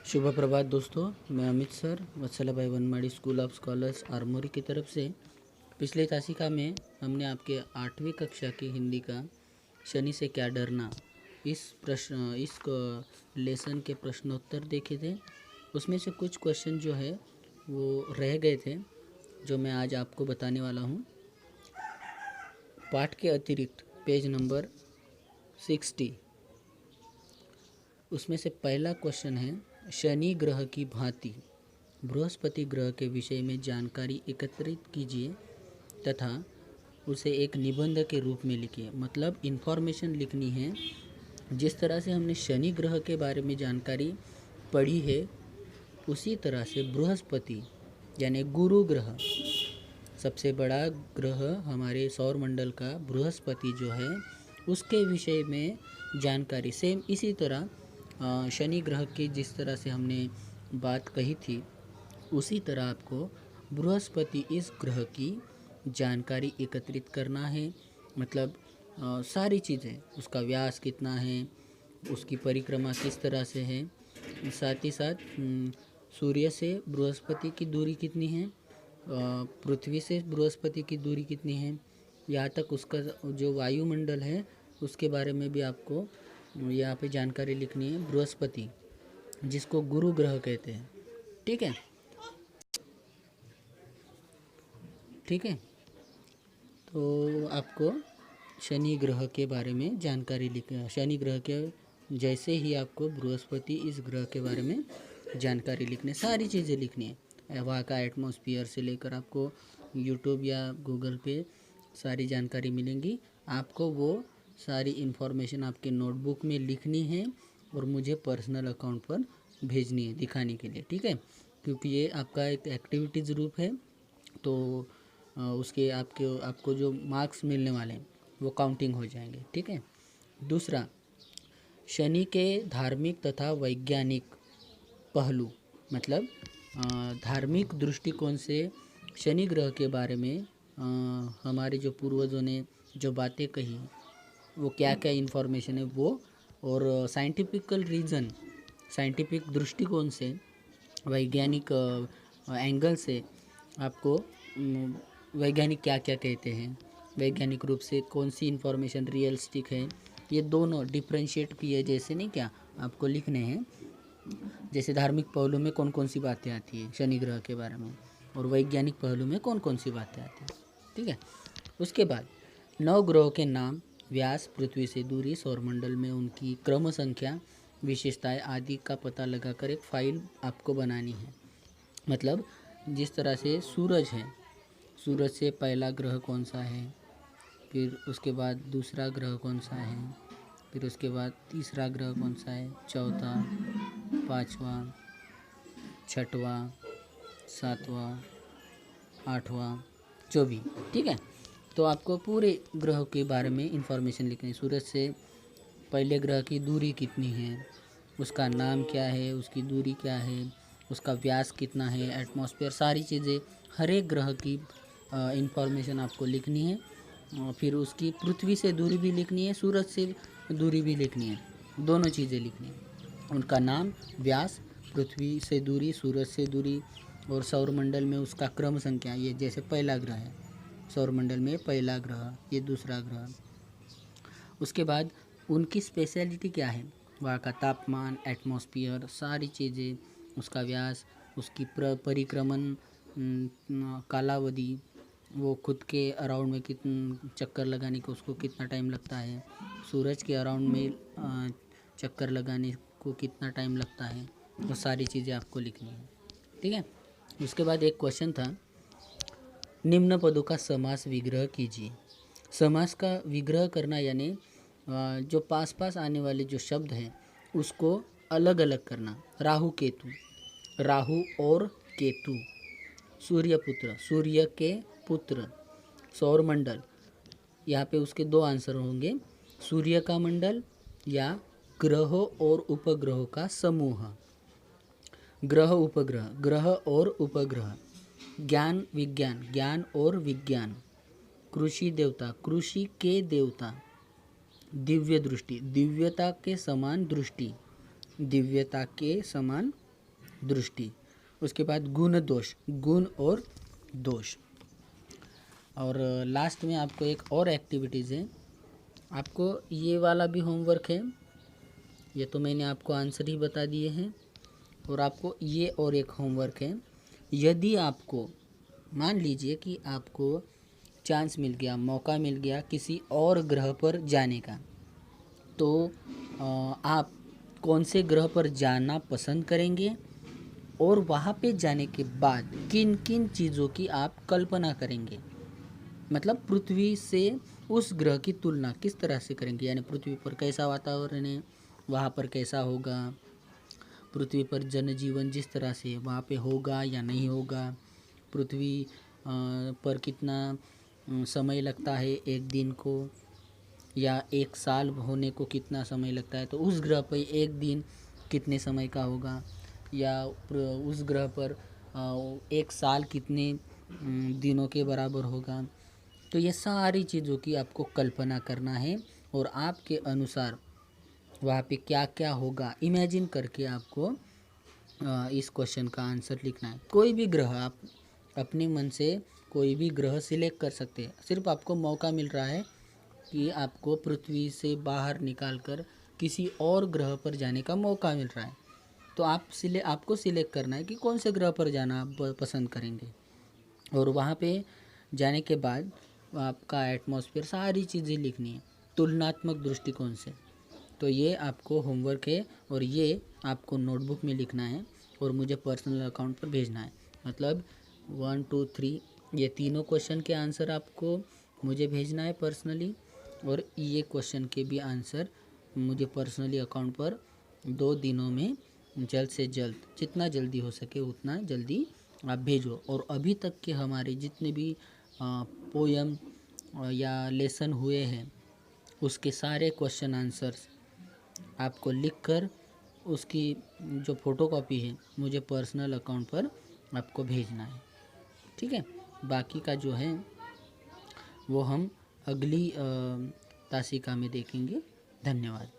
शुभ प्रभात दोस्तों, मैं अमित सर वत्सला भाई वनमाड़ी स्कूल ऑफ स्कॉलर्स आरमोरी की तरफ से पिछले तासिका में हमने आपके 8वीं कक्षा की हिंदी का शनि से क्या डरना इस लेसन के प्रश्नोत्तर देखे थे। उसमें से कुछ क्वेश्चन जो है वो रह गए थे, जो मैं आज आपको बताने वाला हूँ। पाठ के अतिरिक्त पेज नंबर 60, उसमें से पहला क्वेश्चन है, शनि ग्रह की भांति बृहस्पति ग्रह के विषय में जानकारी एकत्रित कीजिए तथा उसे एक निबंध के रूप में लिखिए। मतलब इन्फॉर्मेशन लिखनी है। जिस तरह से हमने शनि ग्रह के बारे में जानकारी पढ़ी है, उसी तरह से बृहस्पति यानी गुरु ग्रह, सबसे बड़ा ग्रह हमारे सौर मंडल का बृहस्पति जो है, उसके विषय में जानकारी सेम इसी तरह शनि ग्रह की जिस तरह से हमने बात कही थी, उसी तरह आपको बृहस्पति इस ग्रह की जानकारी एकत्रित करना है। मतलब सारी चीज़ें, उसका व्यास कितना है, उसकी परिक्रमा किस तरह से है, साथ ही साथ सूर्य से बृहस्पति की दूरी कितनी है, पृथ्वी से बृहस्पति की दूरी कितनी है, यहाँ तक उसका जो वायुमंडल है उसके बारे में भी आपको यहाँ पे जानकारी लिखनी है। बृहस्पति जिसको गुरु ग्रह कहते हैं, ठीक है। तो आपको शनि ग्रह के बारे में जानकारी लिखना। शनि ग्रह के जैसे ही आपको बृहस्पति इस ग्रह के बारे में जानकारी लिखने, सारी चीज़ें लिखनी है। वहाँ का एटमॉस्फेयर से लेकर आपको यूट्यूब या गूगल पे सारी जानकारी मिलेंगी। आपको वो सारी इन्फॉर्मेशन आपके नोटबुक में लिखनी है और मुझे पर्सनल अकाउंट पर भेजनी है दिखाने के लिए, ठीक है। क्योंकि ये आपका एक एक्टिविटीज़ रूप है, तो उसके आपको जो मार्क्स मिलने वाले हैं वो काउंटिंग हो जाएंगे, ठीक है। दूसरा, शनि के धार्मिक तथा वैज्ञानिक पहलू, मतलब धार्मिक दृष्टिकोण से शनि ग्रह के बारे में हमारे जो पूर्वजों ने जो बातें कही, वो क्या क्या इन्फॉर्मेशन है वो, और साइंटिफिकल रीज़न, साइंटिफिक दृष्टिकोण से, वैज्ञानिक एंगल से आपको वैज्ञानिक क्या क्या कहते हैं, वैज्ञानिक रूप से कौन सी इन्फॉर्मेशन रियलिस्टिक है, ये दोनों डिफ्रेंशिएट किए जैसे नहीं क्या आपको लिखने हैं। जैसे धार्मिक पहलू में कौन कौन सी बातें आती है शनि ग्रह के बारे में, और वैज्ञानिक पहलू में कौन कौन सी बातें आती है, ठीक है। उसके बाद 9 ग्रहों के नाम, व्यास, पृथ्वी से दूरी, सौरमंडल में उनकी क्रम संख्या, विशेषताएं आदि का पता लगाकर एक फाइल आपको बनानी है। मतलब जिस तरह से सूरज है, सूरज से पहला ग्रह कौन सा है, फिर उसके बाद दूसरा ग्रह कौन सा है, फिर उसके बाद तीसरा ग्रह कौन सा है, चौथा, पाँचवा, छठवां, सातवां, आठवां, जो भी, ठीक है। तो आपको पूरे ग्रह के बारे में इंफॉर्मेशन लिखनी है। सूरज से पहले ग्रह की दूरी कितनी है, उसका नाम क्या है, उसकी दूरी क्या है, उसका व्यास कितना है, एटमॉस्फेयर, सारी चीज़ें, हर एक ग्रह की इंफॉर्मेशन आपको लिखनी है। फिर उसकी पृथ्वी से दूरी भी लिखनी है, सूरज से दूरी भी लिखनी है, दोनों चीज़ें लिखनी है। उनका नाम, व्यास, पृथ्वी से दूरी, सूरज से दूरी, और सौरमंडल में उसका क्रम संख्या। ये जैसे पहला ग्रह है, सौरमंडल में पहला ग्रह, ये दूसरा ग्रह। उसके बाद उनकी स्पेशलिटी क्या है, वहाँ का तापमान, एटमॉस्फेयर, सारी चीज़ें, उसका व्यास, उसकी परिक्रमण कालावधि, वो खुद के अराउंड में कितना चक्कर लगाने को उसको कितना टाइम लगता है, सूरज के अराउंड में चक्कर लगाने को कितना टाइम लगता है, वो सारी चीज़ें आपको लिखनी है, ठीक है। उसके बाद एक क्वेश्चन था, निम्न पदों का समास विग्रह कीजिए। समास का विग्रह करना यानी जो पास पास आने वाले जो शब्द हैं उसको अलग अलग करना। राहु केतु, राहु और केतु, सूर्यपुत्र, सूर्य के पुत्र, सौरमंडल, यहाँ पे उसके दो आंसर होंगे, सूर्य का मंडल या ग्रहों और उपग्रहों का समूह। ग्रह उपग्रह, ग्रह और उपग्रह, ज्ञान विज्ञान, ज्ञान और विज्ञान, कृषि देवता, कृषि के देवता, दिव्य दृष्टि, दिव्यता के समान दृष्टि, दिव्यता के समान दृष्टि। उसके बाद गुण दोष, गुण और दोष। और लास्ट में आपको एक और एक्टिविटीज़ है, आपको ये वाला भी होमवर्क है, ये तो मैंने आपको आंसर ही बता दिए हैं। और आपको ये और एक होमवर्क है, यदि आपको मान लीजिए कि आपको चांस मिल गया, मौका मिल गया किसी और ग्रह पर जाने का, तो आप कौन से ग्रह पर जाना पसंद करेंगे और वहाँ पे जाने के बाद किन किन चीज़ों की आप कल्पना करेंगे। मतलब पृथ्वी से उस ग्रह की तुलना किस तरह से करेंगे, यानी पृथ्वी पर कैसा वातावरण है, वहाँ पर कैसा होगा, पृथ्वी पर जनजीवन जिस तरह से वहाँ पे होगा या नहीं होगा, पृथ्वी पर कितना समय लगता है एक दिन को, या एक साल होने को कितना समय लगता है, तो उस ग्रह पर एक दिन कितने समय का होगा, या उस ग्रह पर एक साल कितने दिनों के बराबर होगा। तो ये सारी चीज़ों की आपको कल्पना करना है और आपके अनुसार वहाँ पे क्या क्या होगा इमेजिन करके आपको इस क्वेश्चन का आंसर लिखना है। कोई भी ग्रह आप अपने मन से कोई भी ग्रह सिलेक्ट कर सकते हैं, सिर्फ आपको मौका मिल रहा है कि आपको पृथ्वी से बाहर निकालकर किसी और ग्रह पर जाने का मौका मिल रहा है। तो आपको सिलेक्ट करना है कि कौन से ग्रह पर जाना आप पसंद करेंगे, और वहाँ पे जाने के बाद आपका एटमॉस्फेयर सारी चीज़ें लिखनी है तुलनात्मक दृष्टिकोण से। तो ये आपको होमवर्क है और ये आपको नोटबुक में लिखना है और मुझे पर्सनल अकाउंट पर भेजना है। मतलब 1 2 3 ये तीनों क्वेश्चन के आंसर आपको मुझे भेजना है पर्सनली, और ये क्वेश्चन के भी आंसर मुझे पर्सनली अकाउंट पर 2 दिनों में जल्द से जल्द, जितना जल्दी हो सके उतना जल्दी आप भेजो। और अभी तक के हमारे जितने भी पोयम या लेसन हुए हैं उसके सारे क्वेश्चन आंसर्स आपको लिखकर उसकी जो फ़ोटोकॉपी है मुझे पर्सनल अकाउंट पर आपको भेजना है, ठीक है। बाकी का जो है वो हम अगली तासिका में देखेंगे। धन्यवाद।